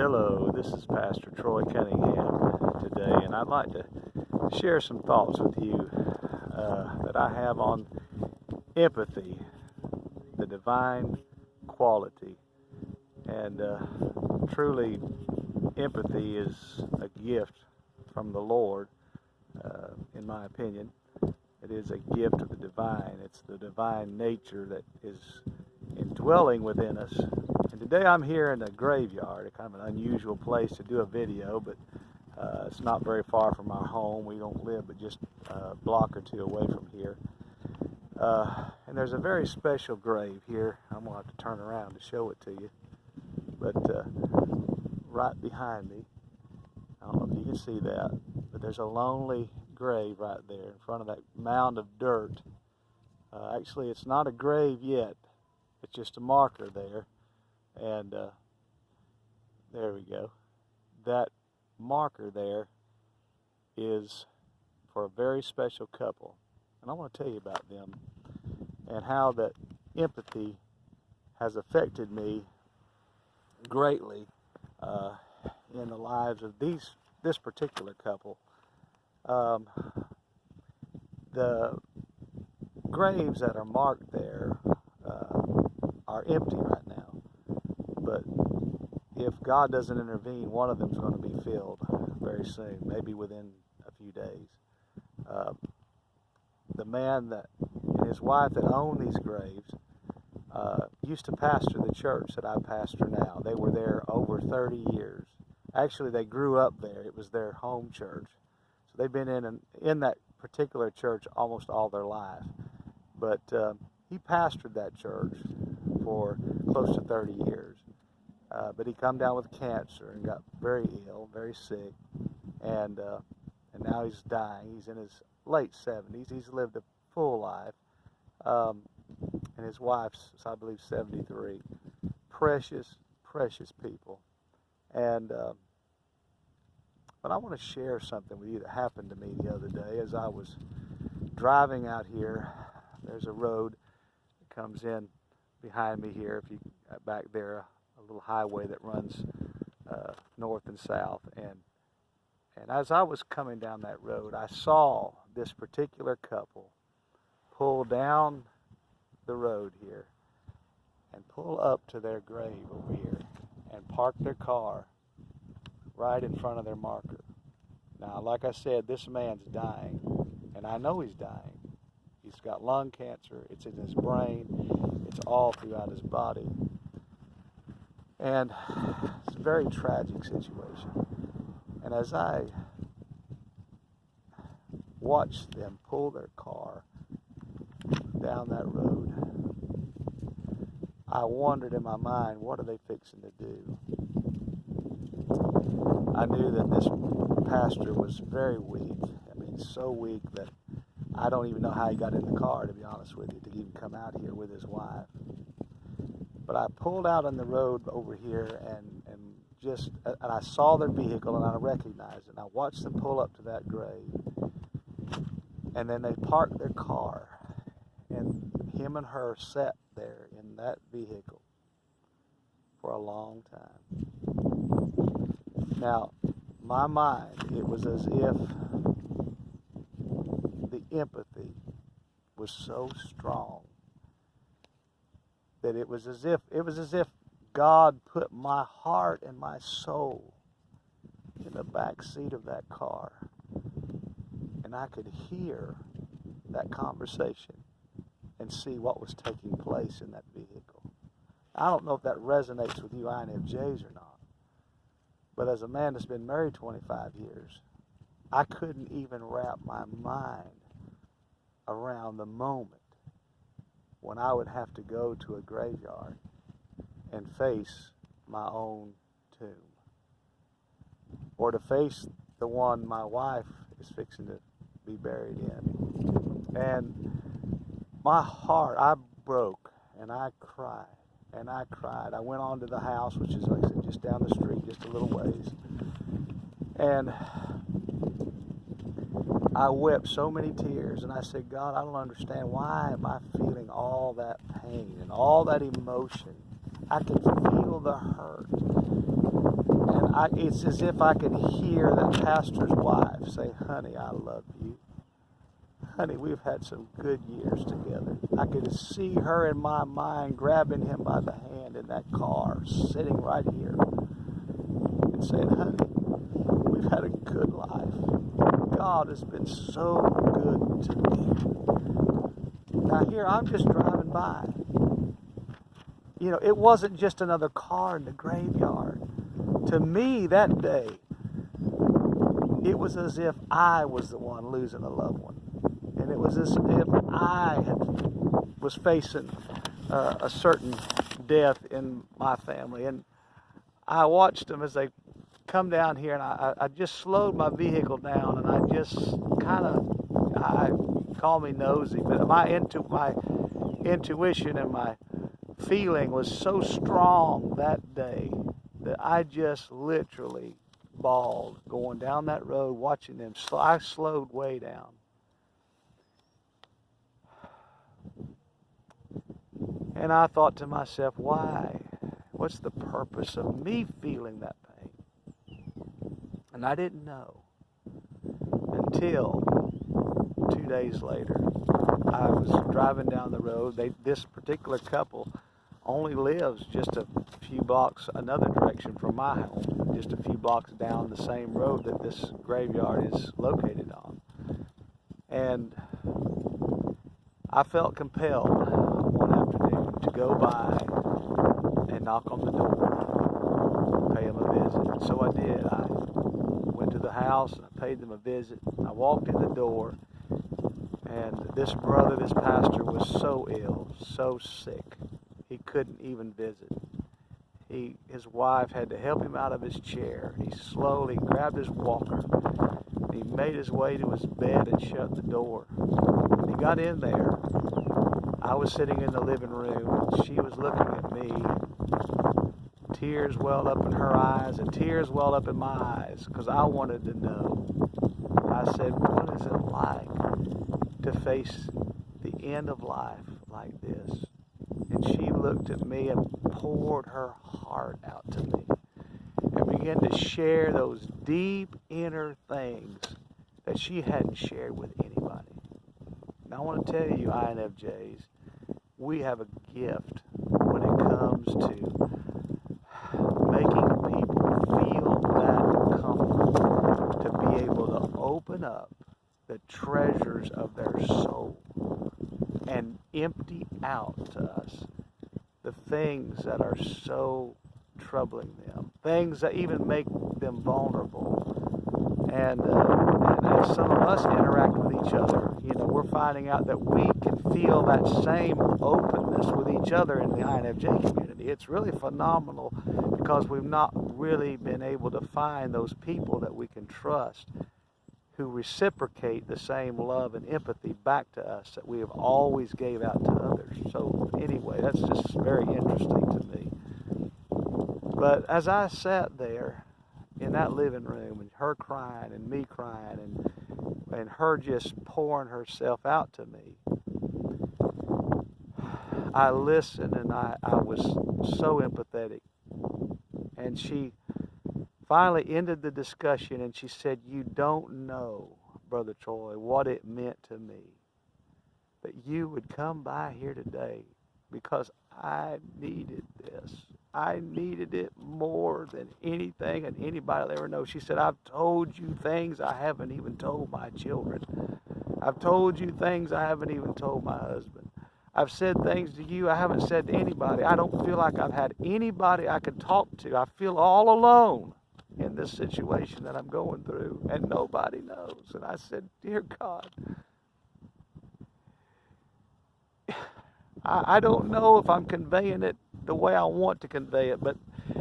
Hello, this is Pastor Troy Cunningham today, and I'd like to share some thoughts with you that I have on empathy, the divine quality. And truly, empathy is a gift from the Lord, in my opinion. It is a gift of the divine. It's the divine nature that is indwelling within us. And today I'm here in a graveyard, a kind of an unusual place to do a video, but it's not very far from our home. We don't live but just a block or two away from here. And there's a very special grave here. I'm going to have to turn around to show it to you. But right behind me, I don't know if you can see that, but there's a lonely grave right there in front of that mound of dirt. Actually, it's not a grave yet. It's just a marker there. And there we go. That marker there is for a very special couple. And I want to tell you about them and how that empathy has affected me greatly in the lives of this particular couple. The graves that are marked there are empty right now. But if God doesn't intervene, one of them is going to be filled very soon, maybe within a few days. The man and his wife that owned these graves used to pastor the church that I pastor now. They were there over 30 years. Actually, they grew up there. It was their home church. So they've been in that particular church almost all their life. But he pastored that church for close to 30 years. But he come down with cancer and got very ill, very sick, and now he's dying. He's in his late 70s. He's lived a full life, and his wife's, I believe, 73. Precious, precious people. And but I want to share something with you that happened to me the other day as I was driving out here. There's a road that comes in behind me here. If you back there, a little highway that runs north and south, and as I was coming down that road, I saw this particular couple pull down the road here and pull up to their grave over here and park their car right in front of their marker. Now, like I said, this man's dying, and I know he's dying. He's got lung cancer. It's in his brain. It's all throughout his body. And it's a very tragic situation. And as I watched them pull their car down that road, I wondered in my mind, what are they fixing to do? I knew that this pastor was very weak. I mean, so weak that I don't even know how he got in the car, to be honest with you, to even come out here with his wife. But I pulled out on the road over here and I saw their vehicle and I recognized it. And I watched them pull up to that grave. And then they parked their car. And him and her sat there in that vehicle for a long time. Now, my mind, it was as if the empathy was so strong that it was as if God put my heart and my soul in the back seat of that car, and I could hear that conversation and see what was taking place in that vehicle. I don't know if that resonates with you INFJs or not, but as a man that's been married 25 years, I couldn't even wrap my mind around the moment when I would have to go to a graveyard and face my own tomb, or to face the one my wife is fixing to be buried in. And my heart, I broke, and I cried, and I cried. I went on to the house, which is, like I said, just down the street, just a little ways, and I wept so many tears, and I said, God, I don't understand. Why am I feeling all that pain and all that emotion? I could feel the hurt. it's as if I could hear that pastor's wife say, honey, I love you. Honey, we've had some good years together. I could see her in my mind grabbing him by the hand in that car, sitting right here, and saying, honey, we've had a good life. God has been so good to me. Now here, I'm just driving by. You know, it wasn't just another car in the graveyard. To me, that day, it was as if I was the one losing a loved one. And it was as if I was facing a certain death in my family. And I watched them as they come down here, and I just slowed my vehicle down, and I just kind of, call me nosy, but my intuition and my feeling was so strong that day that I just literally bawled going down that road, watching them. I slowed way down. And I thought to myself, why? What's the purpose of me feeling that pain? And I didn't know until 2 days later. I was driving down the road. This particular couple only lives just a few blocks another direction from my home, just a few blocks down the same road that this graveyard is located on. And I felt compelled one afternoon to go by and knock on the door, pay them a visit. So I did. I went to the house and I paid them a visit. I walked in the door, and this brother, this pastor, was so ill, so sick, he couldn't even visit. His wife had to help him out of his chair. He slowly grabbed his walker. He made his way to his bed and shut the door. When he got in there, I was sitting in the living room, and she was looking at me. Tears welled up in her eyes, and tears welled up in my eyes, because I wanted to know. I said, what is it like to face the end of life like this? And she looked at me and poured her heart out to me and began to share those deep inner things that she hadn't shared with anybody. Now I want to tell you, INFJs, we have a gift when it comes to making people feel that comfort to be able to open up the treasures of their soul and empty out to us the things that are so troubling them, things that even make them vulnerable. And as some of us interact with each other, you know, we're finding out that we can feel that same openness with each other in the INFJ community. It's really phenomenal because we've not really been able to find those people that we can trust who reciprocate the same love and empathy back to us that we have always gave out to others. So anyway, that's just very interesting to me. But as I sat there in that living room, and her crying and me crying and her just pouring herself out to me, I listened, and I was so empathetic. And she finally ended the discussion, and she said, you don't know, Brother Troy, what it meant to me that you would come by here today, because I needed this. I needed it more than anything and anybody will ever know. She said, I've told you things I haven't even told my children. I've told you things I haven't even told my husband. I've said things to you I haven't said to anybody. I don't feel like I've had anybody I could talk to. I feel all alone in this situation that I'm going through, and nobody knows. And I said, dear God, I don't know if I'm conveying it the way I want to convey it, but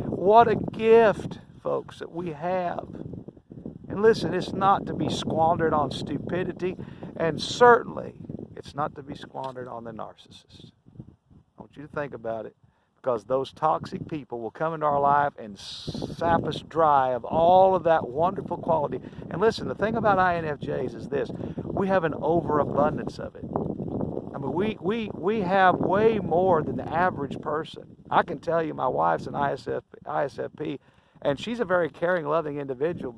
what a gift, folks, that we have. And listen, it's not to be squandered on stupidity, and certainly it's not to be squandered on the narcissist. I want you to think about it, because those toxic people will come into our life and sap us dry of all of that wonderful quality. And listen, the thing about INFJs is this: we have an overabundance of it. I mean, we have way more than the average person. I can tell you, my wife's an ISFP, And she's a very caring, loving individual,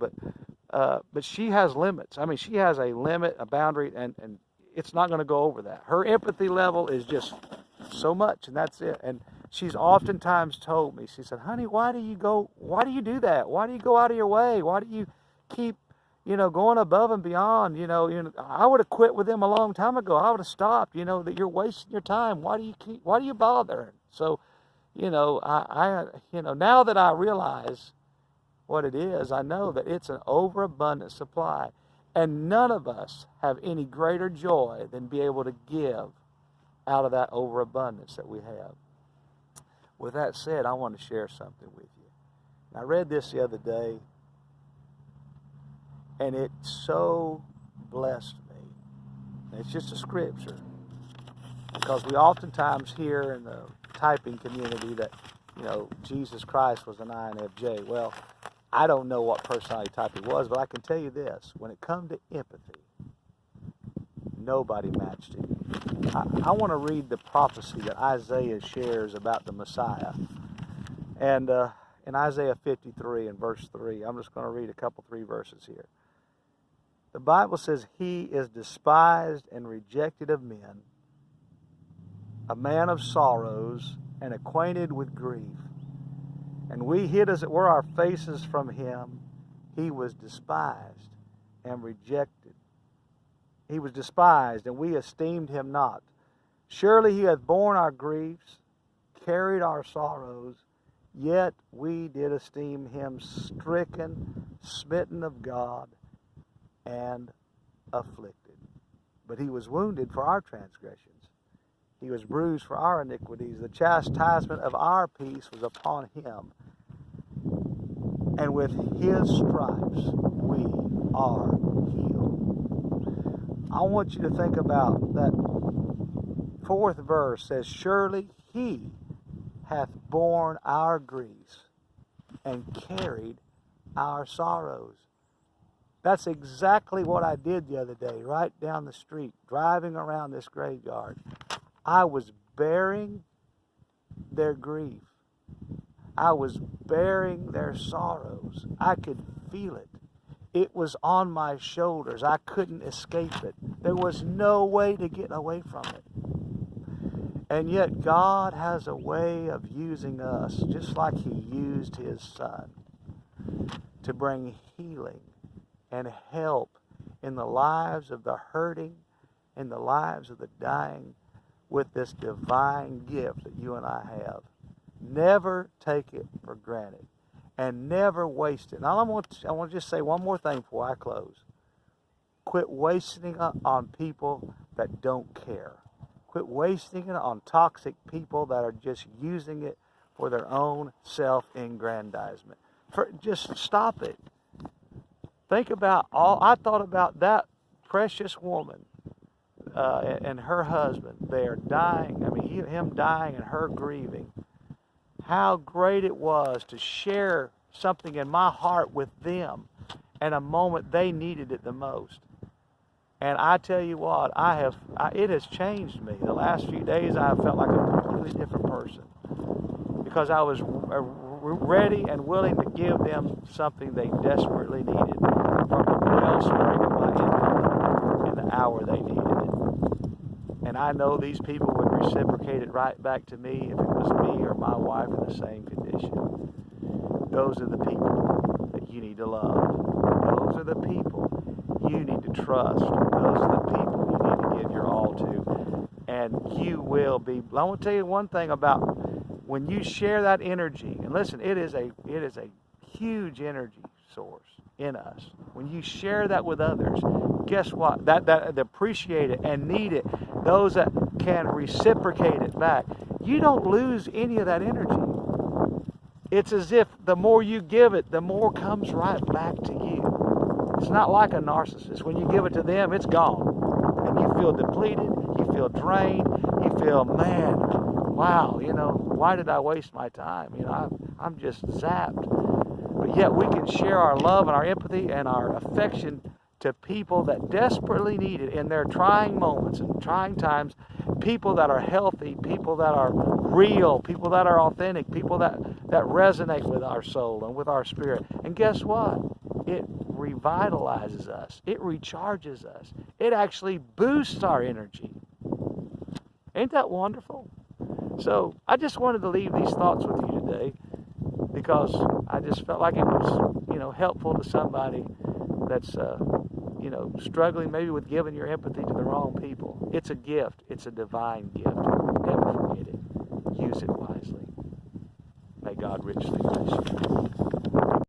but she has limits. I mean, she has a limit, a boundary, and it's not going to go over that. Her empathy level is just so much, and that's it. And she's oftentimes told me, she said, honey, why do you do that? Why do you go out of your way? Why do you keep, going above and beyond? I would have quit with them a long time ago. I would have stopped, that you're wasting your time. Why do you bother? So, now that I realize what it is, I know that it's an overabundant supply. And none of us have any greater joy than be able to give out of that overabundance that we have. With that said, I want to share something with you. I read this the other day, and it so blessed me. And it's just a scripture, because we oftentimes hear in the typing community that, Jesus Christ was an INFJ. Well, I don't know what personality type he was, but I can tell you this. When it comes to empathy, nobody matched him. I want to read the prophecy that Isaiah shares about the Messiah. And in Isaiah 53 and verse 3, I'm just going to read three verses here. The Bible says, he is despised and rejected of men, a man of sorrows and acquainted with grief. And we hid, as it were, our faces from him. He was despised and rejected. He was despised, and we esteemed him not. Surely he hath borne our griefs, carried our sorrows, yet we did esteem him stricken, smitten of God, and afflicted. But he was wounded for our transgressions. He was bruised for our iniquities. The chastisement of our peace was upon him. And with his stripes we are healed. I want you to think about that fourth verse says, surely he hath borne our griefs and carried our sorrows. That's exactly what I did the other day, right down the street, driving around this graveyard. I was bearing their grief. I was bearing their sorrows. I could feel it. It was on my shoulders. I couldn't escape it. There was no way to get away from it. And yet God has a way of using us, just like he used his son, to bring healing and help in the lives of the hurting, in the lives of the dying, with this divine gift that you and I have. Never take it for granted, and never waste it. Now I want to just say one more thing before I close. Quit wasting it on people that don't care. Quit wasting it on toxic people that are just using it for their own self-aggrandizement. Just stop it. Think about I thought about that precious woman and her husband. They are dying. I mean, him dying and her grieving. How great it was to share something in my heart with them in a moment they needed it the most. And I tell you what, it has changed me. The last few days I have felt like a completely different person, because I was ready and willing to give them something they desperately needed from the wellspring of my empathy in the hour they needed it. And I know these people would reciprocate it right back to me if it was me or my wife in the same condition. Those are the people that you need to love. Those are the people you need to trust. Those are the people you need to give your all to. And you will be. I want to tell you one thing about when you share that energy. And listen, it is a huge energy source in us. When you share that with others, guess what? That appreciate it and need it. Those that can reciprocate it back. You don't lose any of that energy. It's as if the more you give it, the more comes right back to you. It's not like a narcissist. When you give it to them, it's gone. And you feel depleted, you feel drained, you feel, man, wow, why did I waste my time? I'm just zapped. But yet we can share our love and our empathy and our affection to people that desperately need it in their trying moments and trying times. people that are healthy, people that are real, people that are authentic, people that resonate with our soul and with our spirit. And guess what? It revitalizes us. It recharges us. It actually boosts our energy. Ain't that wonderful? So I just wanted to leave these thoughts with you today because I just felt like it was, helpful to somebody that's, struggling maybe with giving your empathy to the wrong people. It's a gift. It's a divine gift. Never forget it. Use it wisely. May God richly bless you.